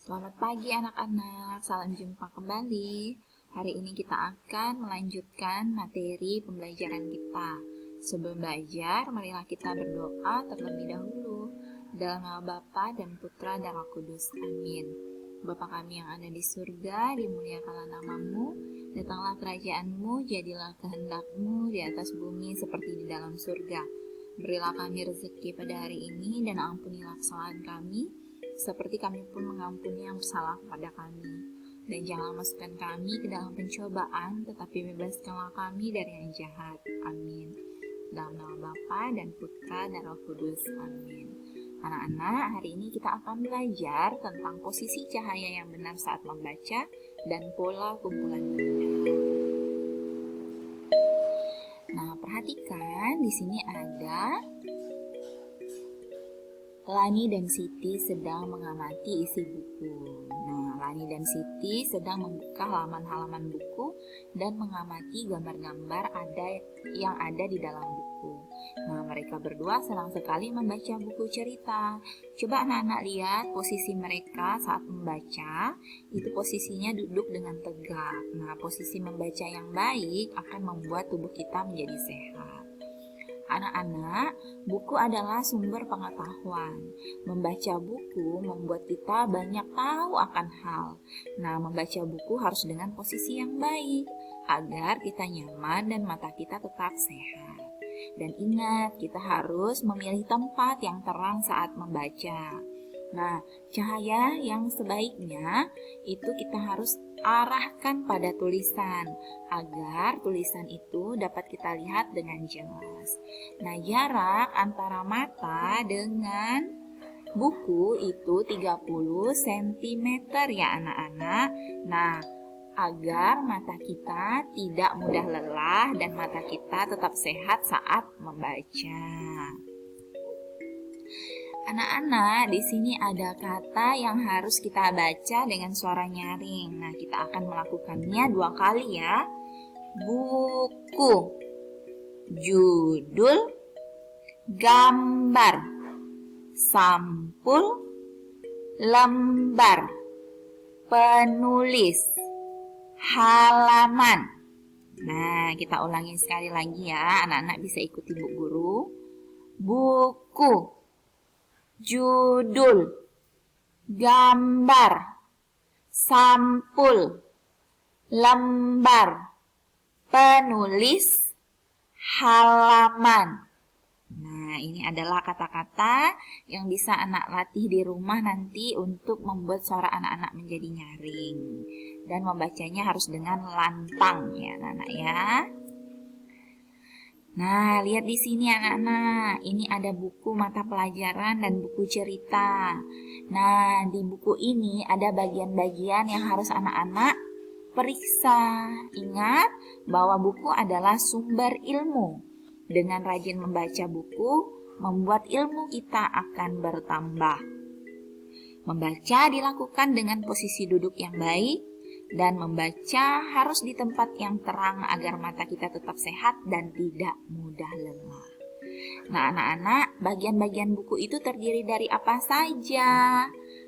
Selamat pagi anak-anak, salam jumpa kembali. Hari ini kita akan melanjutkan materi pembelajaran kita. Sebelum belajar, marilah kita berdoa terlebih dahulu. Dalam nama Bapa dan Putra dan Roh Kudus. Amin. Bapa kami yang ada di surga, dimuliakanlah namamu. Datanglah kerajaan-Mu, jadilah kehendak-Mu di atas bumi seperti di dalam surga. Berilah kami rezeki pada hari ini dan ampunilah kesalahan kami, seperti kami pun mengampuni yang bersalah kepada kami. Dan jangan masukkan kami ke dalam pencobaan, tetapi bebaskanlah kami dari yang jahat. Amin. Dalam nama Bapa dan Putra dan Roh Kudus. Amin. Anak-anak, hari ini kita akan belajar tentang posisi cahaya yang benar saat membaca dan pola kumpulan benda. Nah, perhatikan di sini ada Lani dan Siti sedang mengamati isi buku. Nah, Lani dan Siti sedang membuka halaman-halaman buku dan mengamati gambar-gambar yang ada di dalam buku. Nah, mereka berdua senang sekali membaca buku cerita. Coba anak-anak lihat posisi mereka saat membaca, itu posisinya duduk dengan tegak. Nah, posisi membaca yang baik akan membuat tubuh kita menjadi sehat. Anak-anak, buku adalah sumber pengetahuan. Membaca buku membuat kita banyak tahu akan hal. Nah, membaca buku harus dengan posisi yang baik, agar kita nyaman dan mata kita tetap sehat. Dan ingat, kita harus memilih tempat yang terang saat membaca. Nah, cahaya yang sebaiknya itu kita harus arahkan pada tulisan agar tulisan itu dapat kita lihat dengan jelas. Nah, jarak antara mata dengan buku itu 30 cm ya anak-anak. Nah, agar mata kita tidak mudah lelah dan mata kita tetap sehat saat membaca. Anak-anak, di sini ada kata yang harus kita baca dengan suara nyaring. Nah, kita akan melakukannya 2 kali ya. Buku, judul, gambar, sampul, lembar, penulis, halaman. Nah, kita ulangi sekali lagi ya. Anak-anak bisa ikuti Bu Guru. Buku, judul, gambar, sampul, lembar, penulis, halaman. Nah, ini adalah kata-kata yang bisa anak latih di rumah nanti untuk membuat suara anak-anak menjadi nyaring. Dan membacanya harus dengan lantang ya anak-anak ya. Nah, lihat di sini anak-anak, ini ada buku mata pelajaran dan buku cerita. Nah, di buku ini ada bagian-bagian yang harus anak-anak periksa. Ingat bahwa buku adalah sumber ilmu. Dengan rajin membaca buku, membuat ilmu kita akan bertambah. Membaca dilakukan dengan posisi duduk yang baik, dan membaca harus di tempat yang terang agar mata kita tetap sehat dan tidak mudah lelah. Nah, anak-anak, bagian-bagian buku itu terdiri dari apa saja?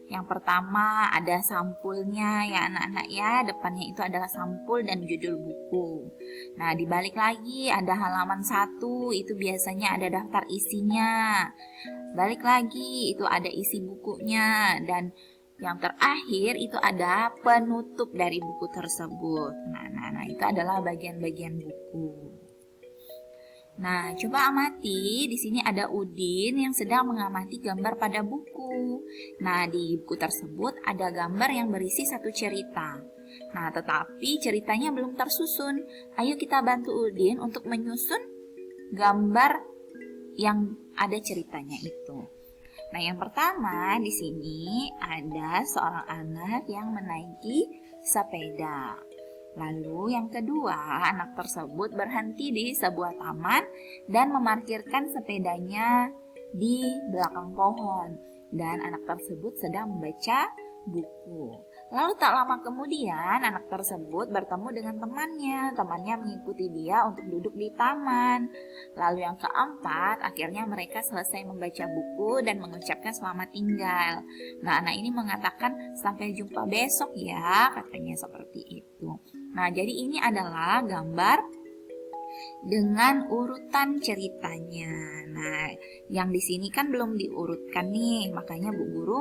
Yang pertama ada sampulnya ya anak-anak ya, depannya itu adalah sampul dan judul buku. Nah, dibalik lagi ada halaman 1, itu biasanya ada daftar isinya. Balik lagi, itu ada isi bukunya. Dan yang terakhir itu ada penutup dari buku tersebut. Nah, itu adalah bagian-bagian buku. Nah, coba amati, di sini ada Udin yang sedang mengamati gambar pada buku. Nah, di buku tersebut ada gambar yang berisi satu cerita. Nah, tetapi ceritanya belum tersusun. Ayo kita bantu Udin untuk menyusun gambar yang ada ceritanya itu. Nah, yang pertama di sini ada seorang anak yang menaiki sepeda. Lalu yang kedua, anak tersebut berhenti di sebuah taman dan memarkirkan sepedanya di belakang pohon. Dan anak tersebut sedang membaca buku. Lalu tak lama kemudian anak tersebut bertemu dengan temannya. Temannya mengikuti dia untuk duduk di taman. Lalu yang keempat, akhirnya mereka selesai membaca buku dan mengucapkan selamat tinggal. Nah, anak ini mengatakan sampai jumpa besok ya, katanya seperti itu. Nah, jadi ini adalah gambar dengan urutan ceritanya. Nah, yang di sini kan belum diurutkan nih, makanya Bu Guru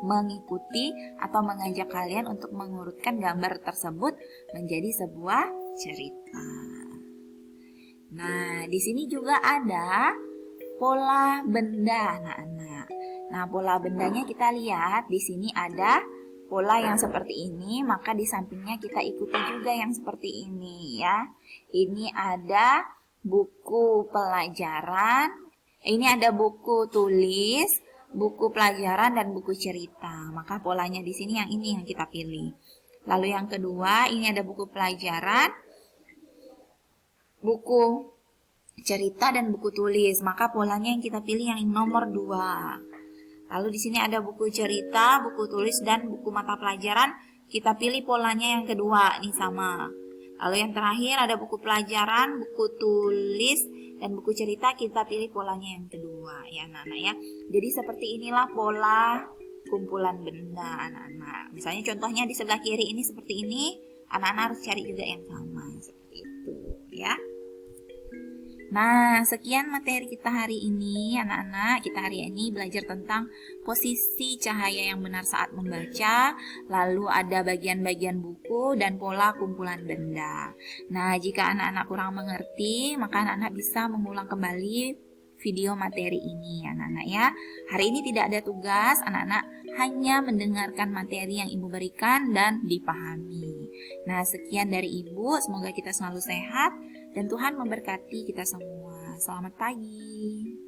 mengikuti atau mengajak kalian untuk mengurutkan gambar tersebut menjadi sebuah cerita. Nah, di sini juga ada pola benda anak-anak. Nah, pola bendanya kita lihat di sini ada pola yang seperti ini, maka di sampingnya kita ikuti juga yang seperti ini ya. Ini ada buku pelajaran, ini ada buku tulis, buku pelajaran dan buku cerita. Maka polanya di sini yang ini yang kita pilih. Lalu yang kedua, ini ada buku pelajaran, buku cerita dan buku tulis. Maka polanya yang kita pilih yang nomor 2. Lalu di sini ada buku cerita, buku tulis dan buku mata pelajaran. Kita pilih polanya yang kedua, ini sama. Lalu yang terakhir ada buku pelajaran, buku tulis dan buku cerita. Kita pilih polanya yang kedua ya anak-anak ya. Jadi seperti inilah pola kumpulan benda anak-anak. Misalnya contohnya di sebelah kiri ini seperti ini. Anak-anak harus cari juga yang sama seperti itu ya. Nah, sekian materi kita hari ini, anak-anak. Kita hari ini belajar tentang posisi cahaya yang benar saat membaca, lalu ada bagian-bagian buku dan pola kumpulan benda. Nah, jika anak-anak kurang mengerti, maka anak-anak bisa mengulang kembali video materi ini, anak-anak ya. Hari ini tidak ada tugas, anak-anak hanya mendengarkan materi yang Ibu berikan dan dipahami. Nah, sekian dari Ibu, semoga kita selalu sehat dan Tuhan memberkati kita semua. Selamat pagi.